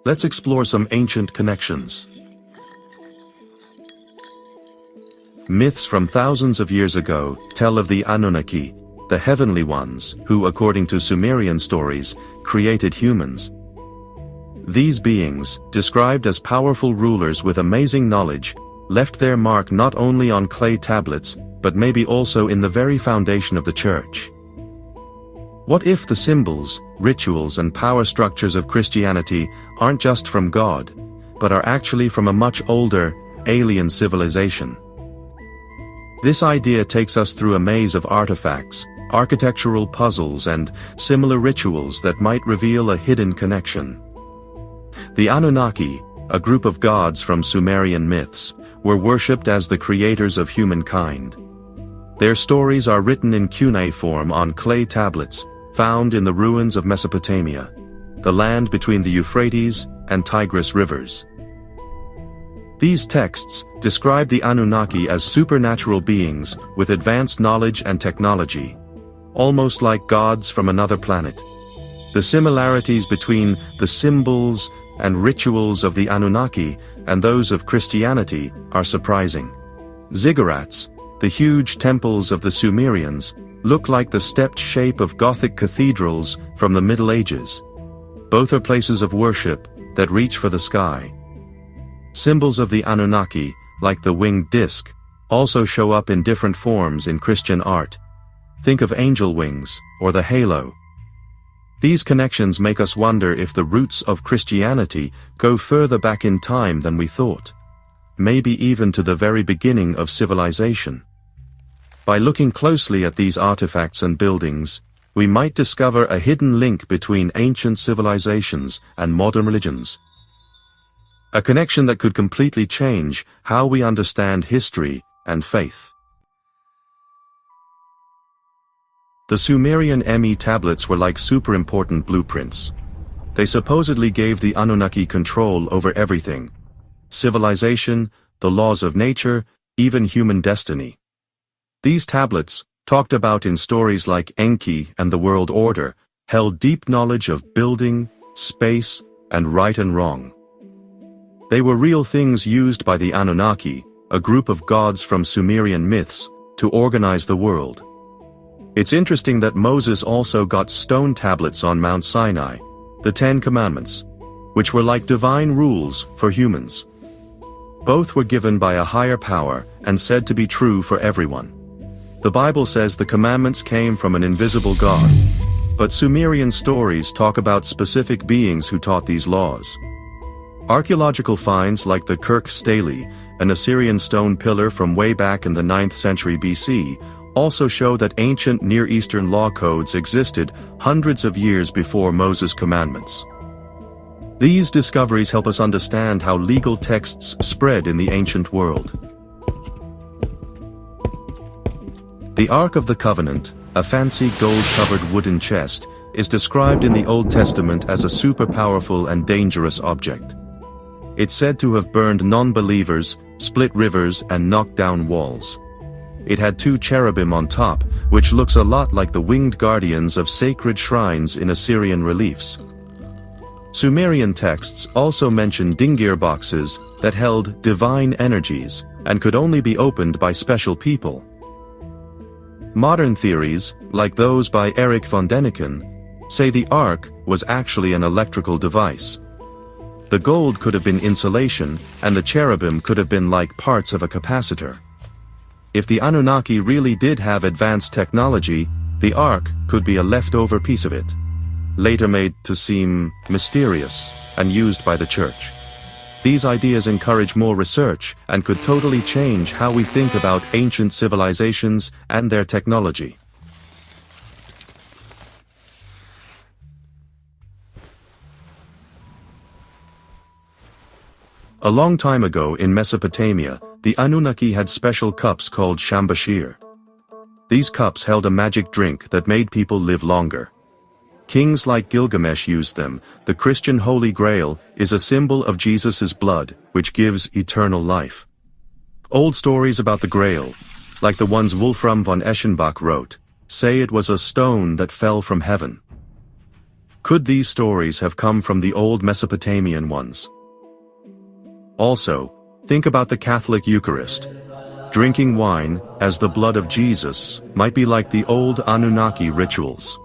Let's explore some ancient connections. Myths from thousands of years ago tell of the Anunnaki, the heavenly ones, who, according to Sumerian stories, created humans. These beings, described as powerful rulers with amazing knowledge, left their mark not only on clay tablets, but maybe also in the very foundation of the Church. What if the symbols, rituals, and power structures of Christianity aren't just from God, but are actually from a much older, alien civilization? This idea takes us through a maze of artifacts, architectural puzzles, and similar rituals that might reveal a hidden connection. The Anunnaki, a group of gods from Sumerian myths, were worshipped as the creators of humankind. Their stories are written in cuneiform on clay tablets, found in the ruins of Mesopotamia, the land between the Euphrates and Tigris rivers. These texts describe the Anunnaki as supernatural beings with advanced knowledge and technology, almost like gods from another planet. The similarities between the symbols and rituals of the Anunnaki and those of Christianity are surprising. Ziggurats, the huge temples of the Sumerians, look like the stepped shape of Gothic cathedrals from the Middle Ages. Both are places of worship that reach for the sky. Symbols of the Anunnaki, like the winged disc, also show up in different forms in Christian art. Think of angel wings or the halo. These connections make us wonder if the roots of Christianity go further back in time than we thought, maybe even to the very beginning of civilization. By looking closely at these artifacts and buildings, we might discover a hidden link between ancient civilizations and modern religions. A connection that could completely change how we understand history and faith. The Sumerian ME tablets were like super important blueprints. They supposedly gave the Anunnaki control over everything: civilization, the laws of nature, even human destiny. These tablets, talked about in stories like Enki and the World Order, held deep knowledge of building, space, and right and wrong. They were real things used by the Anunnaki, a group of gods from Sumerian myths, to organize the world. It's interesting that Moses also got stone tablets on Mount Sinai, the Ten Commandments, which were like divine rules for humans. Both were given by a higher power and said to be true for everyone. The Bible says the commandments came from an invisible God, but Sumerian stories talk about specific beings who taught these laws. Archaeological finds like the Kirk Stele, an Assyrian stone pillar from way back in the 9th century BC, also show that ancient Near Eastern law codes existed hundreds of years before Moses' commandments. These discoveries help us understand how legal texts spread in the ancient world. The Ark of the Covenant, a fancy gold-covered wooden chest, is described in the Old Testament as a super powerful and dangerous object. It's said to have burned non-believers, split rivers, and knocked down walls. It had 2 cherubim on top, which looks a lot like the winged guardians of sacred shrines in Assyrian reliefs. Sumerian texts also mention dingir boxes that held divine energies and could only be opened by special people. Modern theories, like those by Erich von Däniken, say the Ark was actually an electrical device. The gold could have been insulation, and the cherubim could have been like parts of a capacitor. If the Anunnaki really did have advanced technology, the Ark could be a leftover piece of it, later made to seem mysterious and used by the Church. These ideas encourage more research and could totally change how we think about ancient civilizations and their technology. A long time ago in Mesopotamia, the Anunnaki had special cups called shambashir. These cups held a magic drink that made people live longer. Kings like Gilgamesh used them. The Christian Holy Grail is a symbol of Jesus' blood, which gives eternal life. Old stories about the Grail, like the ones Wolfram von Eschenbach wrote, say it was a stone that fell from heaven. Could these stories have come from the old Mesopotamian ones? Also, think about the Catholic Eucharist. Drinking wine, as the blood of Jesus, might be like the old Anunnaki rituals.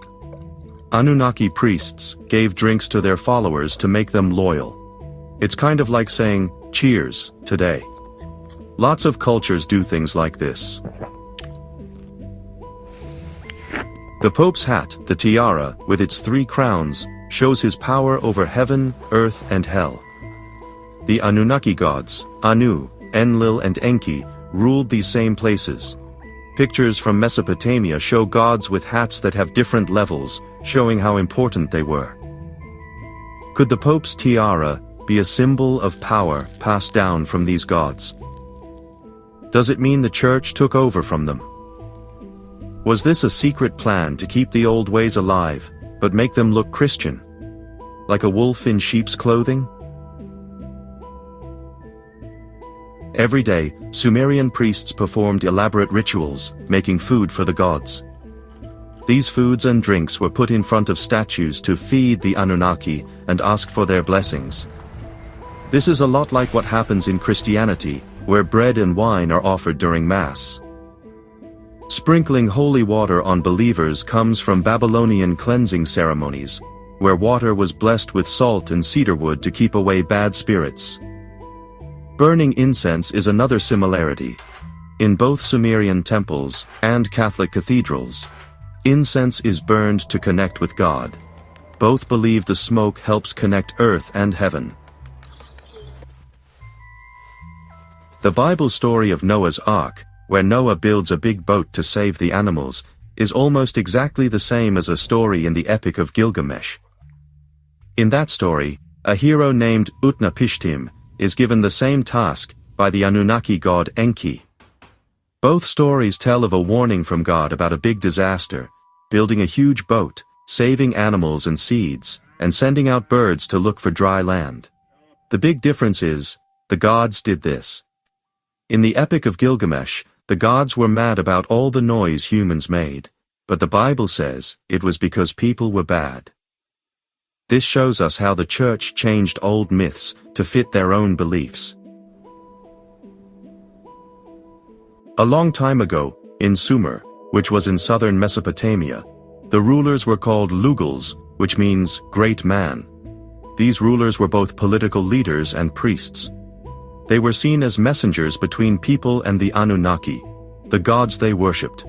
Anunnaki priests gave drinks to their followers to make them loyal. It's kind of like saying, cheers, today. Lots of cultures do things like this. The Pope's hat, the tiara, with its 3 crowns, shows his power over heaven, earth, and hell. The Anunnaki gods, Anu, Enlil, and Enki, ruled these same places. Pictures from Mesopotamia show gods with hats that have different levels, showing how important they were. Could the Pope's tiara be a symbol of power passed down from these gods? Does it mean the Church took over from them? Was this a secret plan to keep the old ways alive, but make them look Christian? Like a wolf in sheep's clothing? Every day, Sumerian priests performed elaborate rituals, making food for the gods. These foods and drinks were put in front of statues to feed the Anunnaki and ask for their blessings. This is a lot like what happens in Christianity, where bread and wine are offered during Mass. Sprinkling holy water on believers comes from Babylonian cleansing ceremonies, where water was blessed with salt and cedar wood to keep away bad spirits. Burning incense is another similarity. In both Sumerian temples and Catholic cathedrals, incense is burned to connect with God. Both believe the smoke helps connect earth and heaven. The Bible story of Noah's Ark, where Noah builds a big boat to save the animals, is almost exactly the same as a story in the Epic of Gilgamesh. In that story, a hero named Utnapishtim is given the same task by the Anunnaki god Enki. Both stories tell of a warning from God about a big disaster, building a huge boat, saving animals and seeds, and sending out birds to look for dry land. The big difference is, the gods did this. In the Epic of Gilgamesh, the gods were mad about all the noise humans made, but the Bible says it was because people were bad. This shows us how the Church changed old myths to fit their own beliefs. A long time ago, in Sumer, which was in southern Mesopotamia, the rulers were called Lugals, which means great man. These rulers were both political leaders and priests. They were seen as messengers between people and the Anunnaki, the gods they worshipped.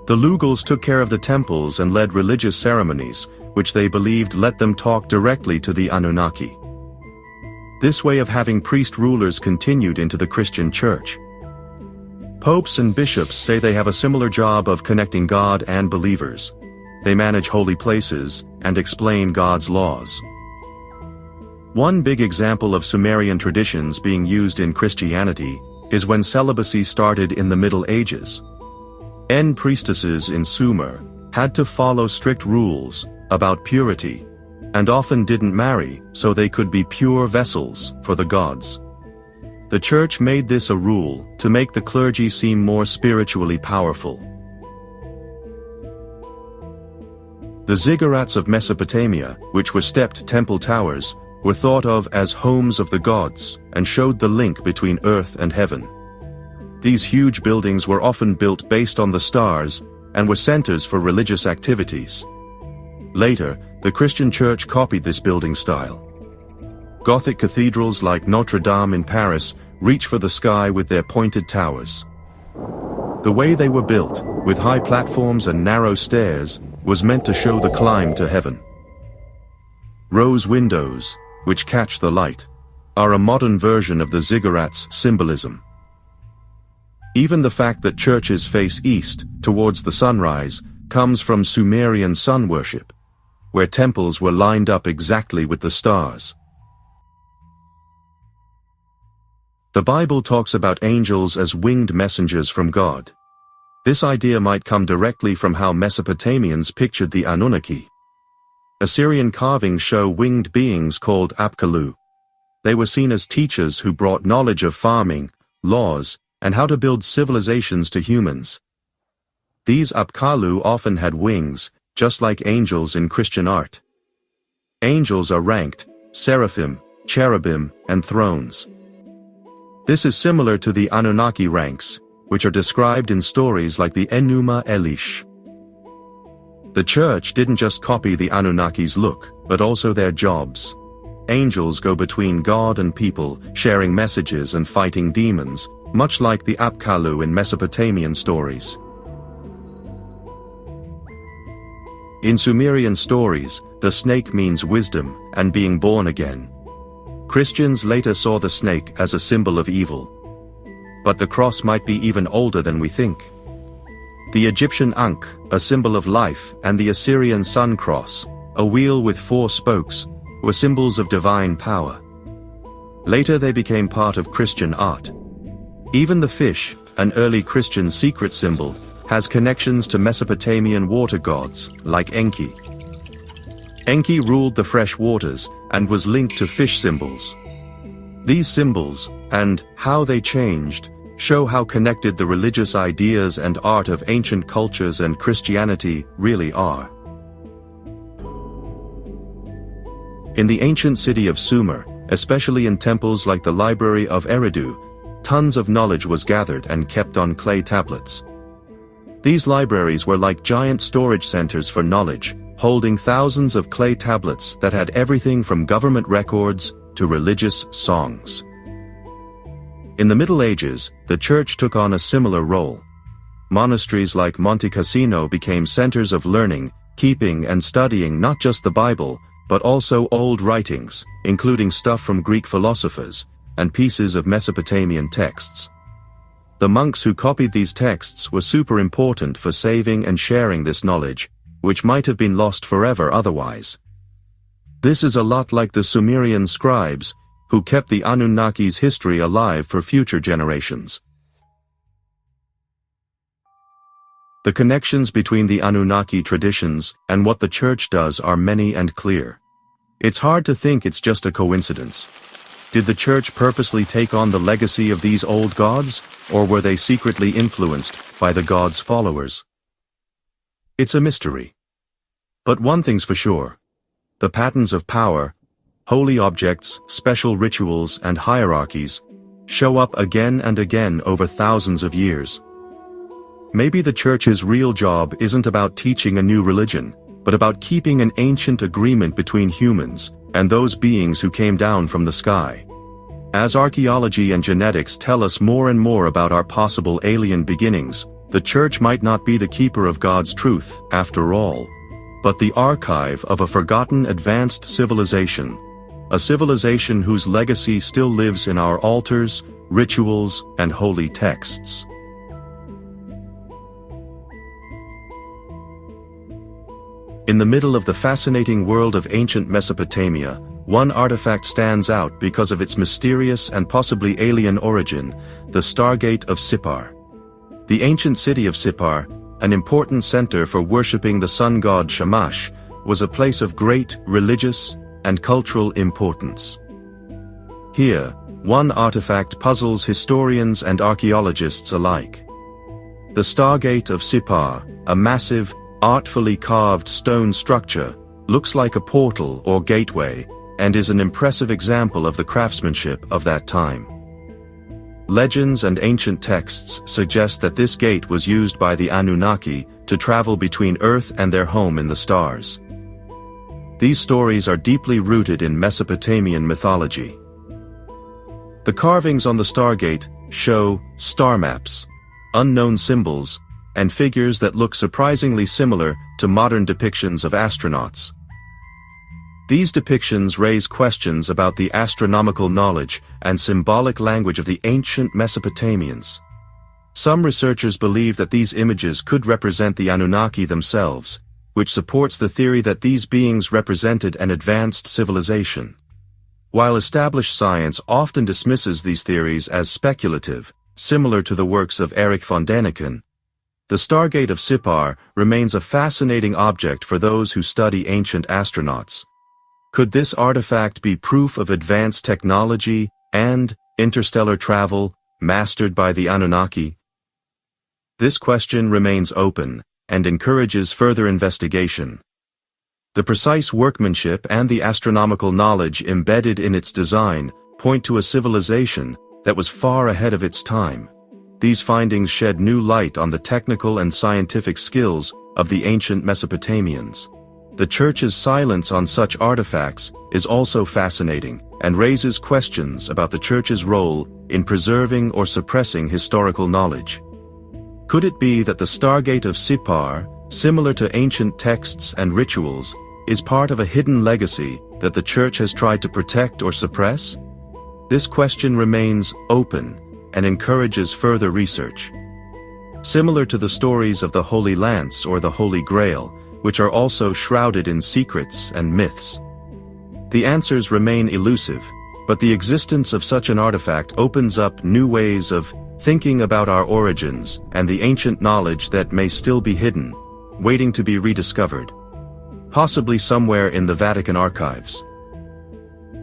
The Lugals took care of the temples and led religious ceremonies, which they believed let them talk directly to the Anunnaki. This way of having priest rulers continued into the Christian Church. Popes and bishops say they have a similar job of connecting God and believers. They manage holy places and explain God's laws. One big example of Sumerian traditions being used in Christianity is when celibacy started in the Middle Ages. Priestesses in Sumer had to follow strict rules about purity, and often didn't marry so they could be pure vessels for the gods. The Church made this a rule to make the clergy seem more spiritually powerful. The ziggurats of Mesopotamia, which were stepped temple towers, were thought of as homes of the gods and showed the link between earth and heaven. These huge buildings were often built based on the stars and were centers for religious activities. Later, the Christian Church copied this building style. Gothic cathedrals like Notre Dame in Paris reach for the sky with their pointed towers. The way they were built, with high platforms and narrow stairs, was meant to show the climb to heaven. Rose windows, which catch the light, are a modern version of the ziggurat's symbolism. Even the fact that churches face east, towards the sunrise, comes from Sumerian sun worship, where temples were lined up exactly with the stars. The Bible talks about angels as winged messengers from God. This idea might come directly from how Mesopotamians pictured the Anunnaki. Assyrian carvings show winged beings called Apkallu. They were seen as teachers who brought knowledge of farming, laws, and how to build civilizations to humans. These Apkallu often had wings, just like angels in Christian art. Angels are ranked: seraphim, cherubim, and thrones. This is similar to the Anunnaki ranks, which are described in stories like the Enuma Elish. The Church didn't just copy the Anunnaki's look, but also their jobs. Angels go between God and people, sharing messages and fighting demons, much like the Apkallu in Mesopotamian stories. In Sumerian stories, the snake means wisdom and being born again. Christians later saw the snake as a symbol of evil. But the cross might be even older than we think. The Egyptian Ankh, a symbol of life, and the Assyrian sun cross, a wheel with 4 spokes, were symbols of divine power. Later they became part of Christian art. Even the fish, an early Christian secret symbol, has connections to Mesopotamian water gods, like Enki. Enki ruled the fresh waters and was linked to fish symbols. These symbols, and how they changed, show how connected the religious ideas and art of ancient cultures and Christianity really are. In the ancient city of Sumer, especially in temples like the Library of Eridu, tons of knowledge was gathered and kept on clay tablets. These libraries were like giant storage centers for knowledge, holding thousands of clay tablets that had everything from government records to religious songs. In the Middle Ages, the Church took on a similar role. Monasteries like Monte Cassino became centers of learning, keeping and studying not just the Bible, but also old writings, including stuff from Greek philosophers, and pieces of Mesopotamian texts. The monks who copied these texts were super important for saving and sharing this knowledge, which might have been lost forever otherwise. This is a lot like the Sumerian scribes, who kept the Anunnaki's history alive for future generations. The connections between the Anunnaki traditions and what the Church does are many and clear. It's hard to think it's just a coincidence. Did the Church purposely take on the legacy of these old gods, or were they secretly influenced by the gods' followers? It's a mystery. But one thing's for sure. The patterns of power, holy objects, special rituals, and hierarchies show up again and again over thousands of years. Maybe the Church's real job isn't about teaching a new religion, but about keeping an ancient agreement between humans and those beings who came down from the sky. As archaeology and genetics tell us more and more about our possible alien beginnings, the Church might not be the keeper of God's truth, after all, but the archive of a forgotten advanced civilization, a civilization whose legacy still lives in our altars, rituals, and holy texts. In the middle of the fascinating world of ancient Mesopotamia, one artifact stands out because of its mysterious and possibly alien origin, the Stargate of Sipar. The ancient city of Sipar, an important center for worshipping the sun god Shamash, was a place of great religious and cultural importance. Here, one artifact puzzles historians and archaeologists alike. The Stargate of Sipar, a massive, artfully carved stone structure, looks like a portal or gateway, and is an impressive example of the craftsmanship of that time. Legends and ancient texts suggest that this gate was used by the Anunnaki to travel between Earth and their home in the stars. These stories are deeply rooted in Mesopotamian mythology. The carvings on the Stargate show star maps, unknown symbols, and figures that look surprisingly similar to modern depictions of astronauts. These depictions raise questions about the astronomical knowledge and symbolic language of the ancient Mesopotamians. Some researchers believe that these images could represent the Anunnaki themselves, which supports the theory that these beings represented an advanced civilization. While established science often dismisses these theories as speculative, similar to the works of Erich von Däniken, the Stargate of Sipar remains a fascinating object for those who study ancient astronauts. Could this artifact be proof of advanced technology and interstellar travel mastered by the Anunnaki? This question remains open, and encourages further investigation. The precise workmanship and the astronomical knowledge embedded in its design point to a civilization that was far ahead of its time. These findings shed new light on the technical and scientific skills of the ancient Mesopotamians. The Church's silence on such artifacts is also fascinating and raises questions about the Church's role in preserving or suppressing historical knowledge. Could it be that the Stargate of Sipar, similar to ancient texts and rituals, is part of a hidden legacy that the Church has tried to protect or suppress? This question remains open and encourages further research. Similar to the stories of the Holy Lance or the Holy Grail, which are also shrouded in secrets and myths. The answers remain elusive, but the existence of such an artifact opens up new ways of thinking about our origins and the ancient knowledge that may still be hidden, waiting to be rediscovered, possibly somewhere in the Vatican archives.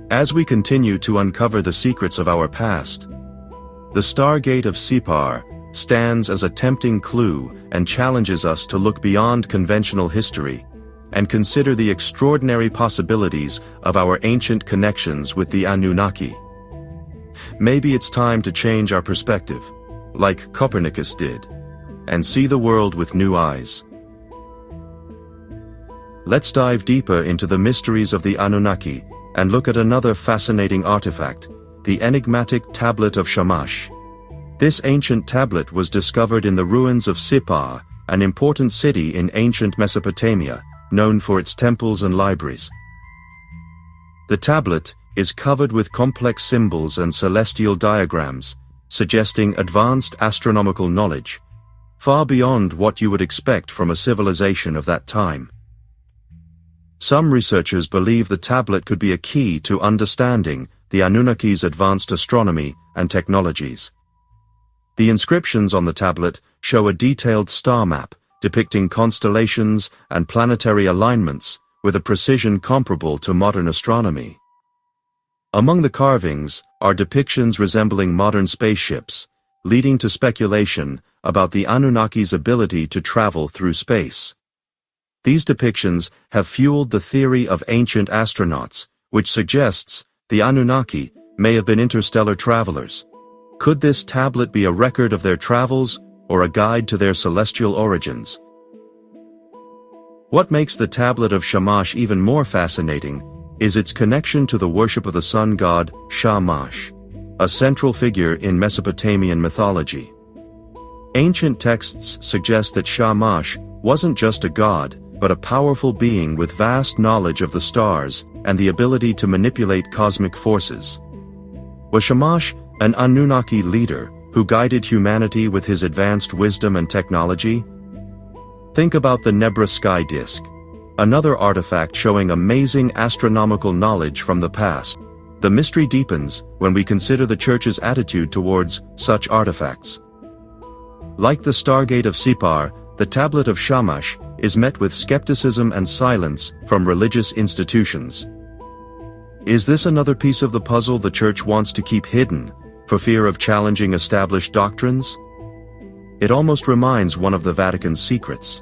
As we continue to uncover the secrets of our past, the Stargate of Sipar stands as a tempting clue and challenges us to look beyond conventional history and consider the extraordinary possibilities of our ancient connections with the Anunnaki. Maybe it's time to change our perspective, like Copernicus did, and see the world with new eyes. Let's dive deeper into the mysteries of the Anunnaki and look at another fascinating artifact, the enigmatic Tablet of Shamash. This ancient tablet was discovered in the ruins of Sipar, an important city in ancient Mesopotamia, known for its temples and libraries. The tablet is covered with complex symbols and celestial diagrams, suggesting advanced astronomical knowledge, far beyond what you would expect from a civilization of that time. Some researchers believe the tablet could be a key to understanding the Anunnaki's advanced astronomy and technologies. The inscriptions on the tablet show a detailed star map depicting constellations and planetary alignments with a precision comparable to modern astronomy. Among the carvings are depictions resembling modern spaceships, leading to speculation about the Anunnaki's ability to travel through space. These depictions have fueled the theory of ancient astronauts, which suggests the Anunnaki may have been interstellar travelers. Could this tablet be a record of their travels or a guide to their celestial origins? What makes the Tablet of Shamash even more fascinating is its connection to the worship of the sun god Shamash, a central figure in Mesopotamian mythology. Ancient texts suggest that Shamash wasn't just a god, but a powerful being with vast knowledge of the stars and the ability to manipulate cosmic forces. Was Shamash an Anunnaki leader who guided humanity with his advanced wisdom and technology? Think about the Nebra sky disk, another artifact showing amazing astronomical knowledge from the past. The mystery deepens when we consider the Church's attitude towards such artifacts. Like the Stargate of Sipar, the Tablet of Shamash is met with skepticism and silence from religious institutions. Is this another piece of the puzzle the Church wants to keep hidden, for fear of challenging established doctrines? It almost reminds one of the Vatican's secrets.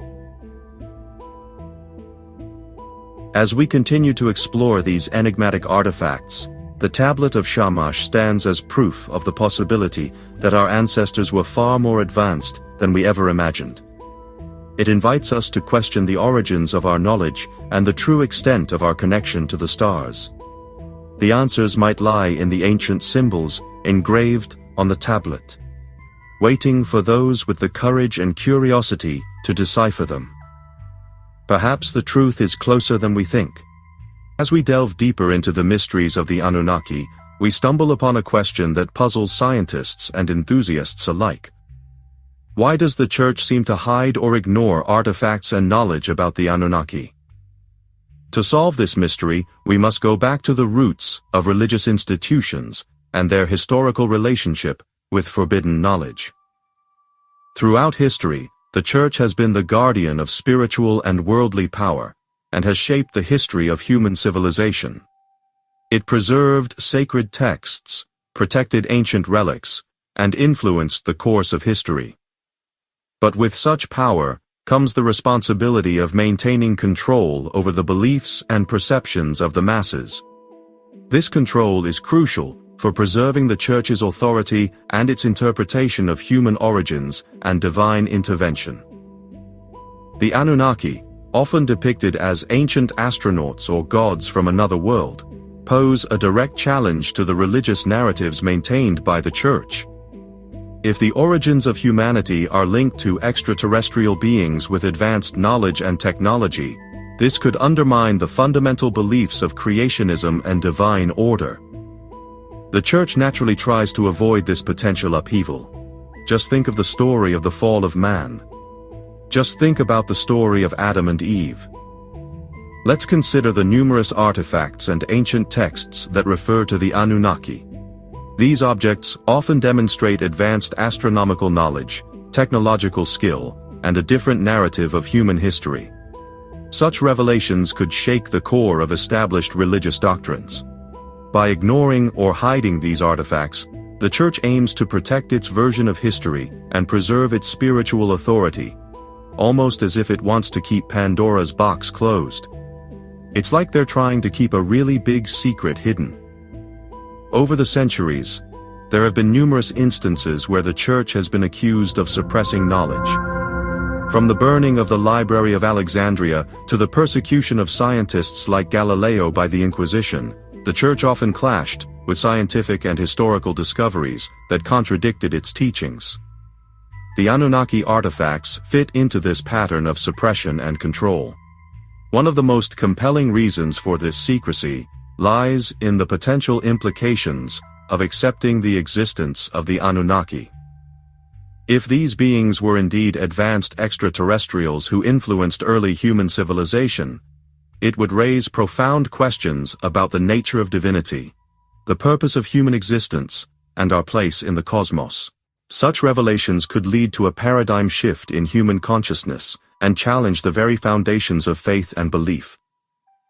As we continue to explore these enigmatic artifacts, the Tablet of Shamash stands as proof of the possibility that our ancestors were far more advanced than we ever imagined. It invites us to question the origins of our knowledge and the true extent of our connection to the stars. The answers might lie in the ancient symbols engraved on the tablet, waiting for those with the courage and curiosity to decipher them. Perhaps the truth is closer than we think. As we delve deeper into the mysteries of the Anunnaki, we stumble upon a question that puzzles scientists and enthusiasts alike. Why does the Church seem to hide or ignore artifacts and knowledge about the Anunnaki? To solve this mystery, we must go back to the roots of religious institutions and their historical relationship with forbidden knowledge. Throughout history, the Church has been the guardian of spiritual and worldly power, and has shaped the history of human civilization. It preserved sacred texts, protected ancient relics, and influenced the course of history. But with such power comes the responsibility of maintaining control over the beliefs and perceptions of the masses. This control is crucial for preserving the Church's authority and its interpretation of human origins and divine intervention. The Anunnaki, often depicted as ancient astronauts or gods from another world, pose a direct challenge to the religious narratives maintained by the Church. If the origins of humanity are linked to extraterrestrial beings with advanced knowledge and technology, this could undermine the fundamental beliefs of creationism and divine order. The Church naturally tries to avoid this potential upheaval. Just think of the story of the fall of man. Just think about the story of Adam and Eve. Let's consider the numerous artifacts and ancient texts that refer to the Anunnaki. These objects often demonstrate advanced astronomical knowledge, technological skill, and a different narrative of human history. Such revelations could shake the core of established religious doctrines. By ignoring or hiding these artifacts, the Church aims to protect its version of history and preserve its spiritual authority, almost as if it wants to keep Pandora's box closed. It's like they're trying to keep a really big secret hidden. Over the centuries, there have been numerous instances where the Church has been accused of suppressing knowledge. From the burning of the Library of Alexandria to the persecution of scientists like Galileo by the Inquisition, the Church often clashed with scientific and historical discoveries that contradicted its teachings. The Anunnaki artifacts fit into this pattern of suppression and control. One of the most compelling reasons for this secrecy lies in the potential implications of accepting the existence of the Anunnaki. If these beings were indeed advanced extraterrestrials who influenced early human civilization, it would raise profound questions about the nature of divinity, the purpose of human existence, and our place in the cosmos. Such revelations could lead to a paradigm shift in human consciousness and challenge the very foundations of faith and belief.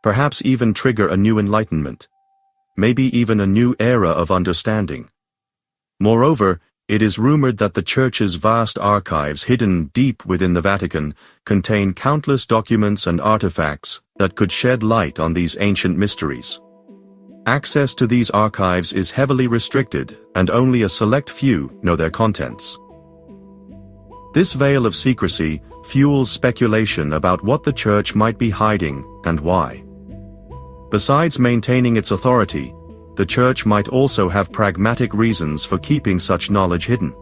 Perhaps even trigger a new enlightenment. Maybe even a new era of understanding. Moreover, it is rumored that the Church's vast archives hidden deep within the Vatican contain countless documents and artifacts that could shed light on these ancient mysteries. Access to these archives is heavily restricted, and only a select few know their contents. This veil of secrecy fuels speculation about what the Church might be hiding and why. Besides maintaining its authority, the Church might also have pragmatic reasons for keeping such knowledge hidden.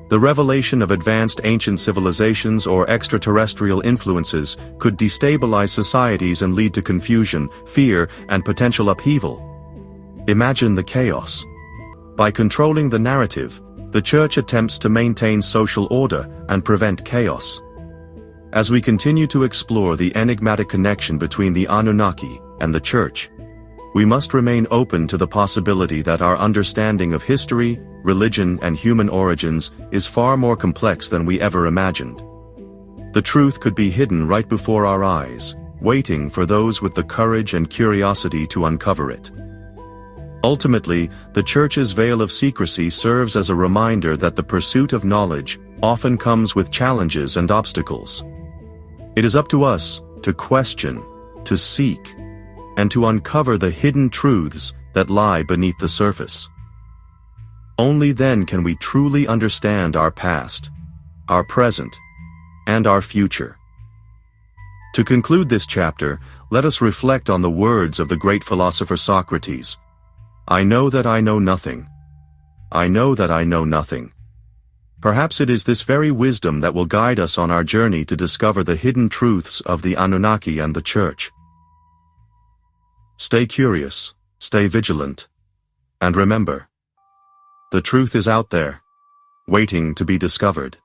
The revelation of advanced ancient civilizations or extraterrestrial influences could destabilize societies and lead to confusion, fear, and potential upheaval. Imagine the chaos. By controlling the narrative, the Church attempts to maintain social order and prevent chaos. As we continue to explore the enigmatic connection between the Anunnaki and the Church, we must remain open to the possibility that our understanding of history, religion, and human origins is far more complex than we ever imagined. The truth could be hidden right before our eyes, waiting for those with the courage and curiosity to uncover it. Ultimately, the Church's veil of secrecy serves as a reminder that the pursuit of knowledge often comes with challenges and obstacles. It is up to us to question, to seek, and to uncover the hidden truths that lie beneath the surface. Only then can we truly understand our past, our present, and our future. To conclude this chapter, let us reflect on the words of the great philosopher Socrates. I know that I know nothing. I know that I know nothing. Perhaps it is this very wisdom that will guide us on our journey to discover the hidden truths of the Anunnaki and the Church. Stay curious, stay vigilant, and remember, the truth is out there, waiting to be discovered.